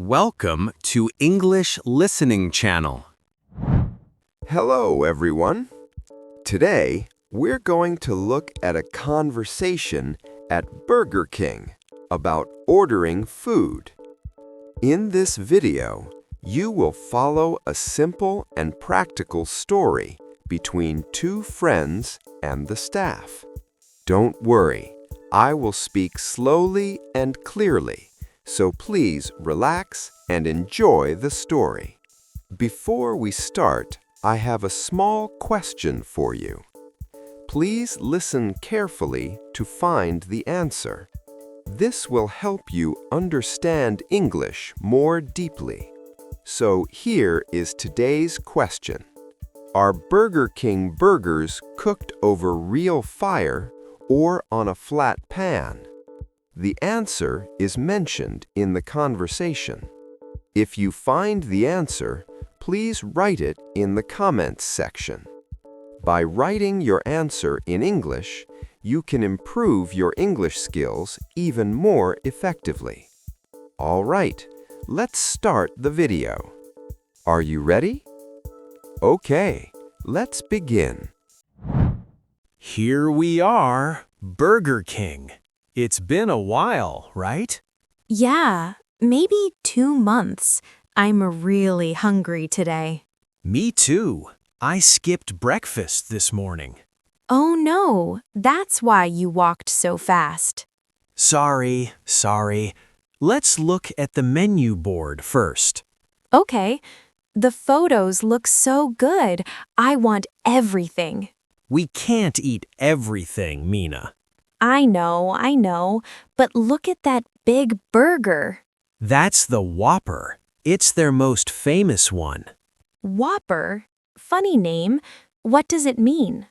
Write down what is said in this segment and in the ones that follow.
Welcome to English Listening Channel. Hello, everyone. Today, we're going to look at a conversation at Burger King about ordering food. In this video, you will follow a simple and practical story between two friends and the staff. Don't worry, I will speak slowly and clearly, so please relax and enjoy the story. Before we start, I have a small question for you. Please listen carefully to find the answer. This will help you understand English more deeply. So here is today's question. Are Burger King burgers cooked over real fire or on a flat pan? The answer is mentioned in the conversation. If you find the answer, please write it in the comments section. By writing your answer in English, you can improve your English skills even more effectively. All right, let's start the video. Are you ready? Okay, let's begin. Here we are, Burger King. It's been a while, right? Yeah, maybe 2 months. I'm really hungry today. Me too. I skipped breakfast this morning. Oh no, that's why you walked so fast. Sorry. Let's look at the menu board first. Okay, the photos look so good. I want everything. We can't eat everything, Mina. I know, but look at that big burger. That's the Whopper. It's their most famous one. Whopper? Funny name. What does it mean?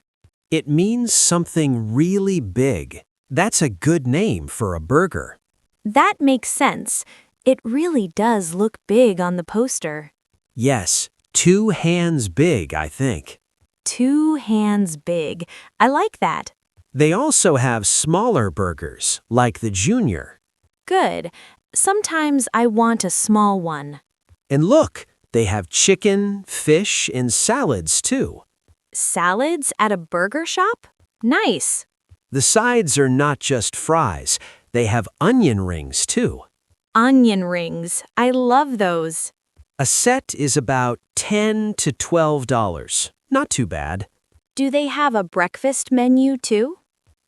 It means something really big. That's a good name for a burger. That makes sense. It really does look big on the poster. Yes, 2 hands big, I think. 2 hands big. I like that. They also have smaller burgers, like the Junior. Good. Sometimes I want a small one. And look, they have chicken, fish, and salads too. Salads at a burger shop? Nice. The sides are not just fries, they have onion rings too. Onion rings. I love those. A set is about $10 to $12. Not too bad. Do they have a breakfast menu too?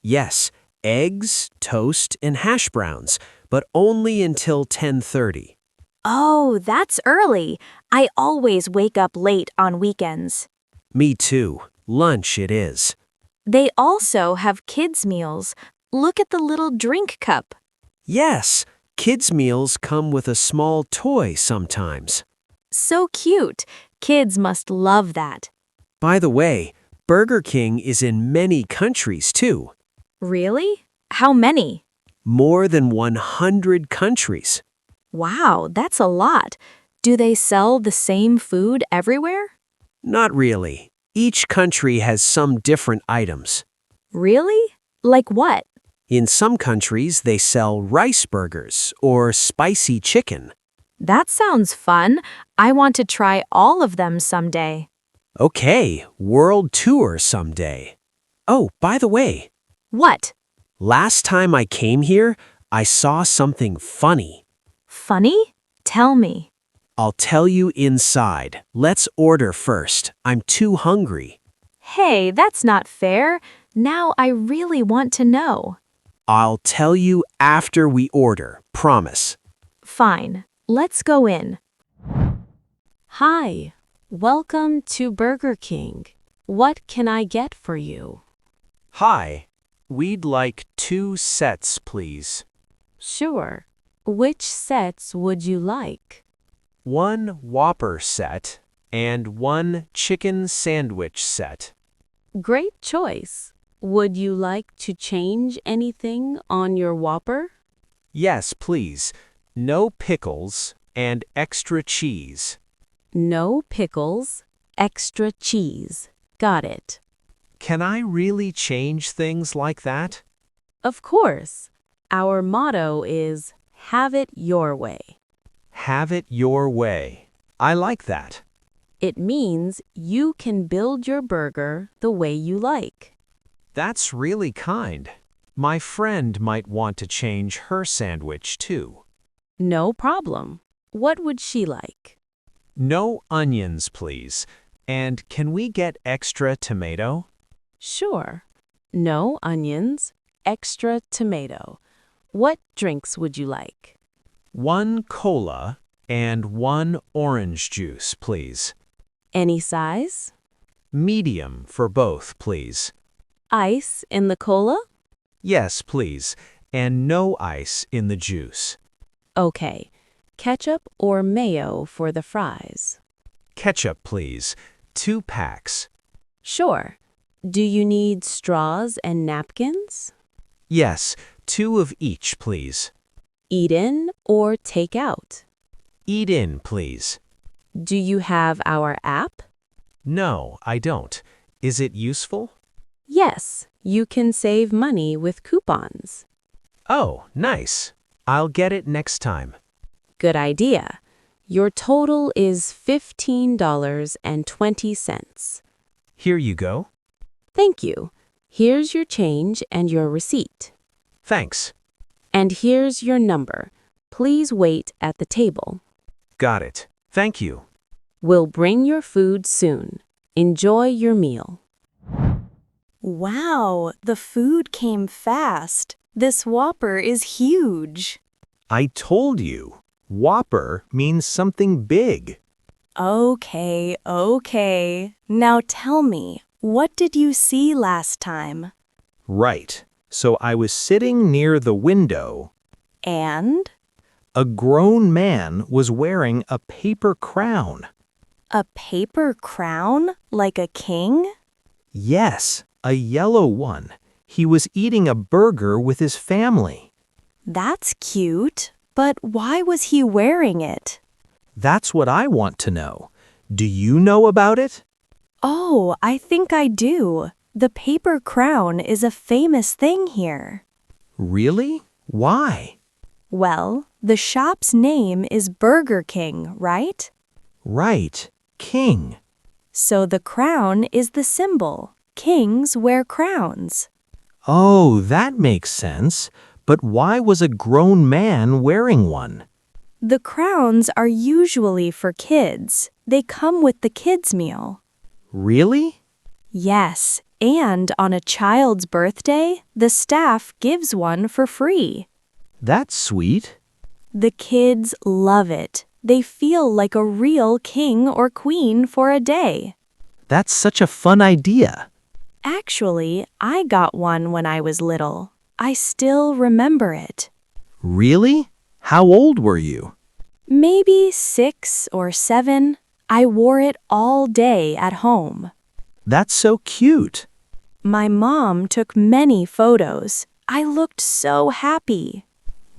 Yes, eggs, toast, and hash browns, but only until 10:30. Oh, that's early. I always wake up late on weekends. Me too. Lunch it is. They also have kids' meals. Look at the little drink cup. Yes, kids' meals come with a small toy sometimes. So cute. Kids must love that. By the way, Burger King is in many countries too. Really? How many? More than 100 countries. Wow, that's a lot. Do they sell the same food everywhere? Not really. Each country has some different items. Really? Like what? In some countries, they sell rice burgers or spicy chicken. That sounds fun. I want to try all of them someday. Okay, world tour someday. Oh, by the way, What? last time I came here, I saw something funny. Funny? Tell me. I'll tell you inside. Let's order first. I'm too hungry. Hey, that's not fair. Now I really want to know. I'll tell you after we order, promise. Fine. Let's go in. Hi, welcome to Burger King. What can I get for you? Hi, we'd like 2 sets, please. Sure. Which sets would you like? 1 Whopper set and 1 chicken sandwich set. Great choice. Would you like to change anything on your Whopper? Yes, please. No pickles and extra cheese. No pickles, extra cheese. Got it. Can I really change things like that? Of course. Our motto is, have it your way. Have it your way. I like that. It means you can build your burger the way you like. That's really kind. My friend might want to change her sandwich too. No problem. What would she like? No onions, please. And can we get extra tomato? Sure. No onions, extra tomato. What drinks would you like? 1 cola and 1 orange juice, please. Any size? Medium for both, please. Ice in the cola? Yes, please. And no ice in the juice. Okay. Ketchup or mayo for the fries? Ketchup, please. 2 packs. Sure. Do you need straws and napkins? Yes, 2 of each, please. Eat in or take out? Eat in, please. Do you have our app? No, I don't. Is it useful? Yes, you can save money with coupons. Oh, nice. I'll get it next time. Good idea. Your total is $15.20. Here you go. Thank you. Here's your change and your receipt. Thanks. And here's your number. Please wait at the table. Got it. Thank you. We'll bring your food soon. Enjoy your meal. Wow, the food came fast. This Whopper is huge. I told you. Whopper means something big. Okay. Now tell me, what did you see last time? Right. So I was sitting near the window. And? A grown man was wearing a paper crown. A paper crown? Like a king? Yes, a yellow one. He was eating a burger with his family. That's cute, but why was he wearing it? That's what I want to know. Do you know about it? Oh, I think I do. The paper crown is a famous thing here. Really? Why? Well, the shop's name is Burger King, right? Right, king. So the crown is the symbol. Kings wear crowns. Oh, that makes sense. But why was a grown man wearing one? The crowns are usually for kids. They come with the kids' meal. Really? Yes, and on a child's birthday, the staff gives one for free. That's sweet. The kids love it. They feel like a real king or queen for a day. That's such a fun idea. Actually, I got one when I was little. I still remember it. Really? How old were you? Maybe 6 or 7. I wore it all day at home. That's so cute. My mom took many photos. I looked so happy.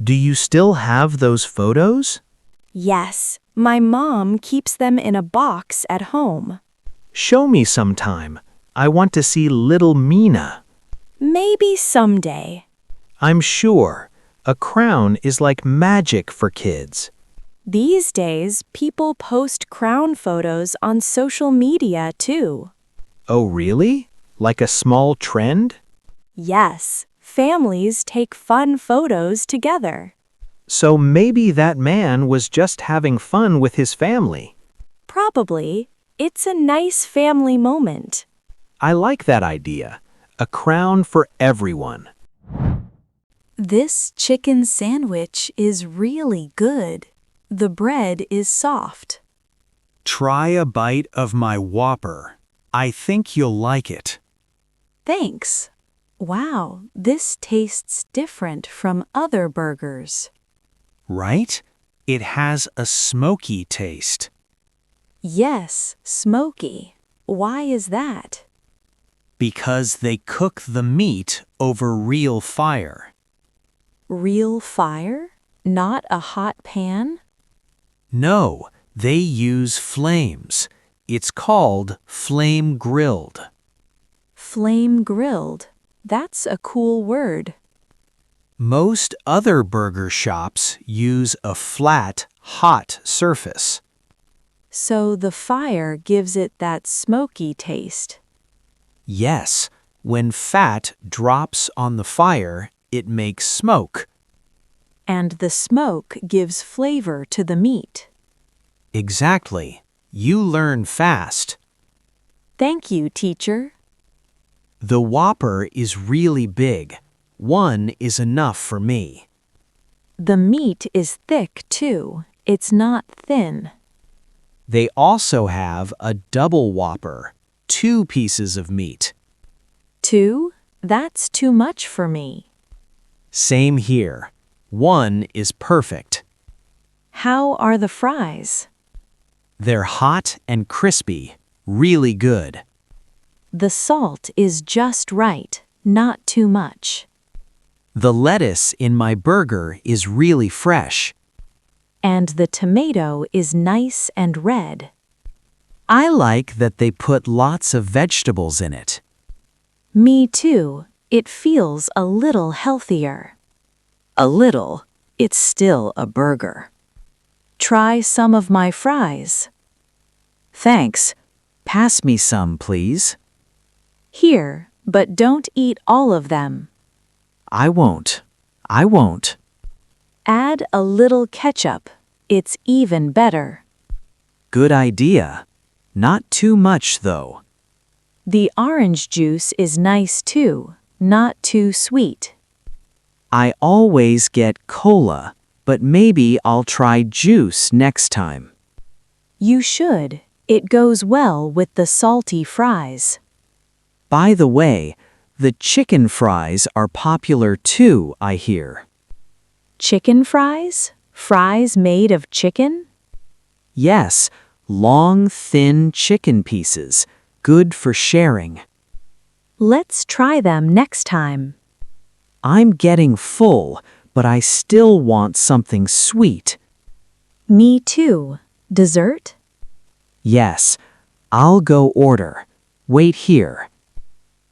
Do you still have those photos? Yes, my mom keeps them in a box at home. Show me sometime. I want to see little Mina. Maybe someday. I'm sure. A crown is like magic for kids. These days, people post crown photos on social media too. Oh, really? Like a small trend? Yes, families take fun photos together. So maybe that man was just having fun with his family. Probably. It's a nice family moment. I like that idea. A crown for everyone. This chicken sandwich is really good. The bread is soft. Try a bite of my Whopper. I think you'll like it. Thanks. Wow, this tastes different from other burgers. Right? It has a smoky taste. Yes, smoky. Why is that? Because they cook the meat over real fire. Real fire? Not a hot pan? No, they use flames. It's called flame grilled. Flame grilled. That's a cool word. Most other burger shops use a flat, hot surface. So the fire gives it that smoky taste. Yes, when fat drops on the fire, it makes smoke. And the smoke gives flavor to the meat. Exactly. You learn fast. Thank you, teacher. The Whopper is really big. One is enough for me. The meat is thick, too. It's not thin. They also have a double Whopper, 2 pieces of meat. 2? That's too much for me. Same here. 1 is perfect. How are the fries? They're hot and crispy, really good. The salt is just right, not too much. The lettuce in my burger is really fresh. And the tomato is nice and red. I like that they put lots of vegetables in it. Me too. It feels a little healthier. A little. It's still a burger. Try some of my fries. Thanks. Pass me some, please. Here, but don't eat all of them. I won't. I won't. Add a little ketchup. It's even better. Good idea. Not too much, though. The orange juice is nice too, not too sweet. I always get cola, but maybe I'll try juice next time. You should. It goes well with the salty fries. By the way, the chicken fries are popular too, I hear. Chicken fries? Fries made of chicken? Yes, long, thin chicken pieces, good for sharing. Let's try them next time. I'm getting full, but I still want something sweet. Me too. Dessert? Yes, I'll go order. Wait here.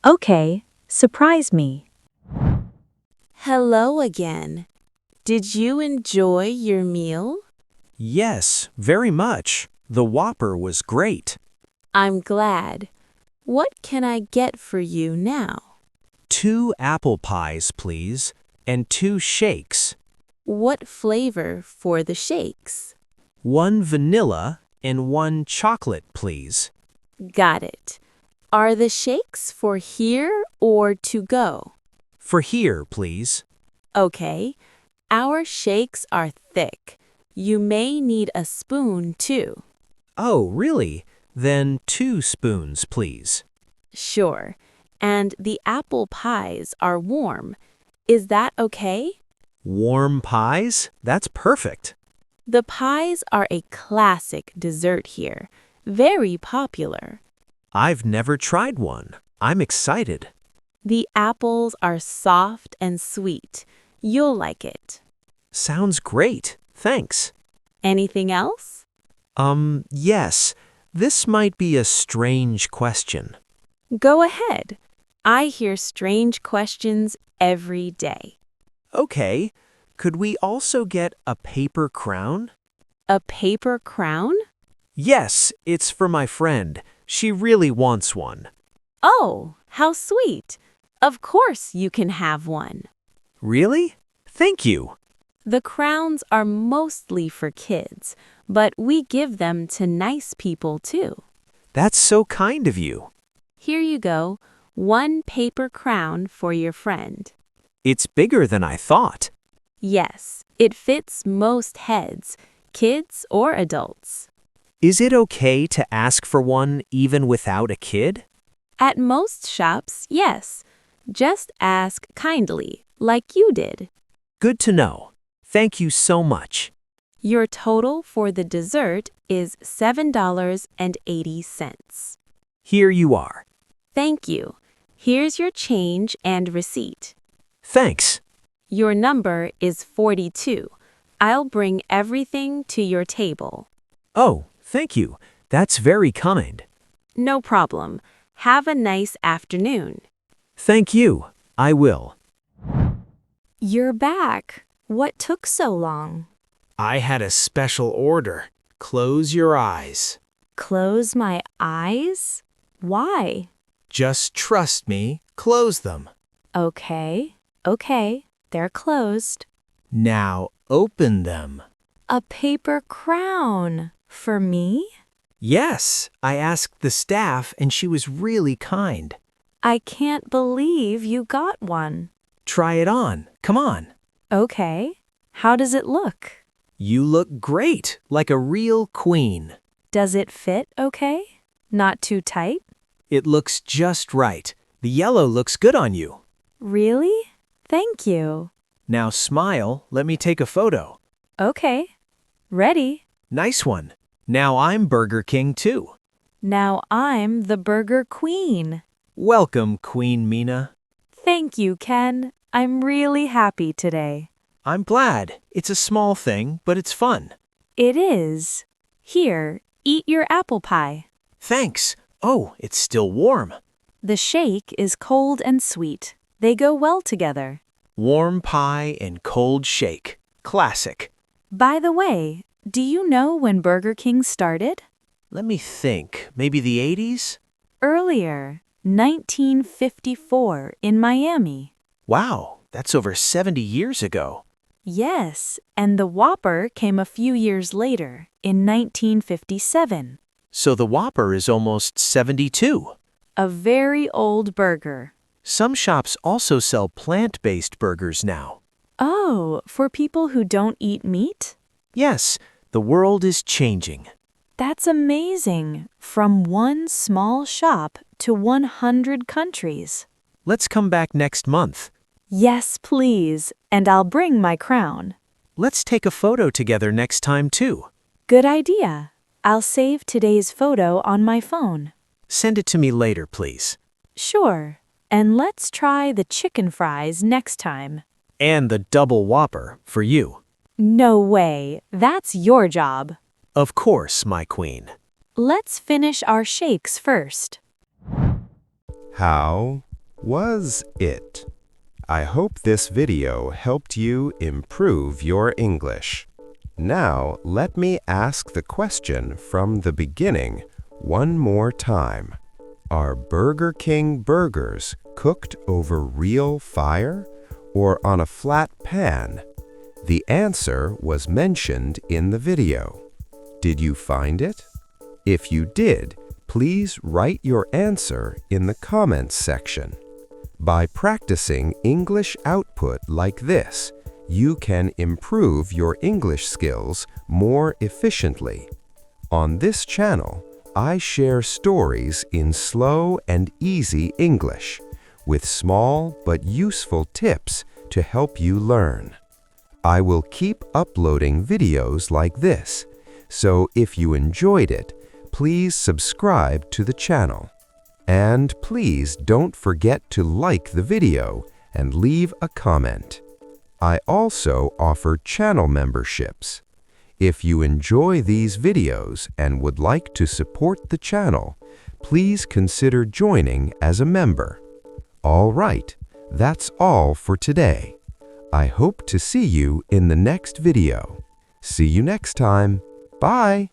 Okay, surprise me. Hello again. Did you enjoy your meal? Yes, very much. The Whopper was great. I'm glad. What can I get for you now? 2 apple pies, please, and 2 shakes. What flavor for the shakes? 1 vanilla and 1 chocolate, please. Got it. Are the shakes for here or to go? For here, please. Okay. Our shakes are thick. You may need a spoon too. Oh, really? Then 2 spoons, please. Sure. And the apple pies are warm. Is that okay? Warm pies? That's perfect. The pies are a classic dessert here. Very popular. I've never tried one. I'm excited. The apples are soft and sweet. You'll like it. Sounds great. Thanks. Anything else? Yes. This might be a strange question. Go ahead. I hear strange questions every day. Okay. Could we also get a paper crown? A paper crown? Yes, it's for my friend. She really wants one. Oh, how sweet. Of course you can have one. Really? Thank you. The crowns are mostly for kids, but we give them to nice people too. That's so kind of you. Here you go, 1 paper crown for your friend. It's bigger than I thought. Yes, it fits most heads, kids or adults. Is it okay to ask for one even without a kid? At most shops, yes. Just ask kindly, like you did. Good to know. Thank you so much. Your total for the dessert is $7.80. Here you are. Thank you. Here's your change and receipt. Thanks. Your number is 42. I'll bring everything to your table. Oh, thank you. That's very kind. No problem. Have a nice afternoon. Thank you. I will. You're back. What took so long? I had a special order. Close your eyes. Close my eyes? Why? Just trust me. Close them. Okay, they're closed. Now open them. A paper crown. For me? Yes, I asked the staff and she was really kind. I can't believe you got one. Try it on. Come on. Okay, how does it look? You look great, like a real queen. Does it fit okay? Not too tight? It looks just right. The yellow looks good on you. Really? Thank you. Now smile. Let me take a photo. Okay, ready. Nice one. Now I'm Burger King too. Now I'm the Burger Queen. Welcome, Queen Mina. Thank you, Ken. I'm really happy today. I'm glad. It's a small thing, but it's fun. It is. Here, eat your apple pie. Thanks. Oh, it's still warm. The shake is cold and sweet. They go well together. Warm pie and cold shake. Classic. By the way, do you know when Burger King started? Let me think. Maybe the 80s? Earlier, 1954 in Miami. Wow, that's over 70 years ago. Yes, and the Whopper came a few years later, in 1957. So the Whopper is almost 72. A very old burger. Some shops also sell plant-based burgers now. Oh, for people who don't eat meat? Yes, the world is changing. That's amazing. From one small shop to 100 countries. Let's come back next month. Yes, please, and I'll bring my crown. Let's take a photo together next time too. Good idea. I'll save today's photo on my phone. Send it to me later, please. Sure, and let's try the chicken fries next time. And the double Whopper for you. No way, that's your job. Of course, my queen. Let's finish our shakes first. How was it? I hope this video helped you improve your English. Now, let me ask the question from the beginning one more time. Are Burger King burgers cooked over real fire or on a flat pan? The answer was mentioned in the video. Did you find it? If you did, please write your answer in the comments section. By practicing English output like this, you can improve your English skills more efficiently. On this channel, I share stories in slow and easy English, with small but useful tips to help you learn. I will keep uploading videos like this, so if you enjoyed it, please subscribe to the channel. And please don't forget to like the video and leave a comment. I also offer channel memberships. If you enjoy these videos and would like to support the channel, please consider joining as a member. All right, that's all for today. I hope to see you in the next video. See you next time. Bye!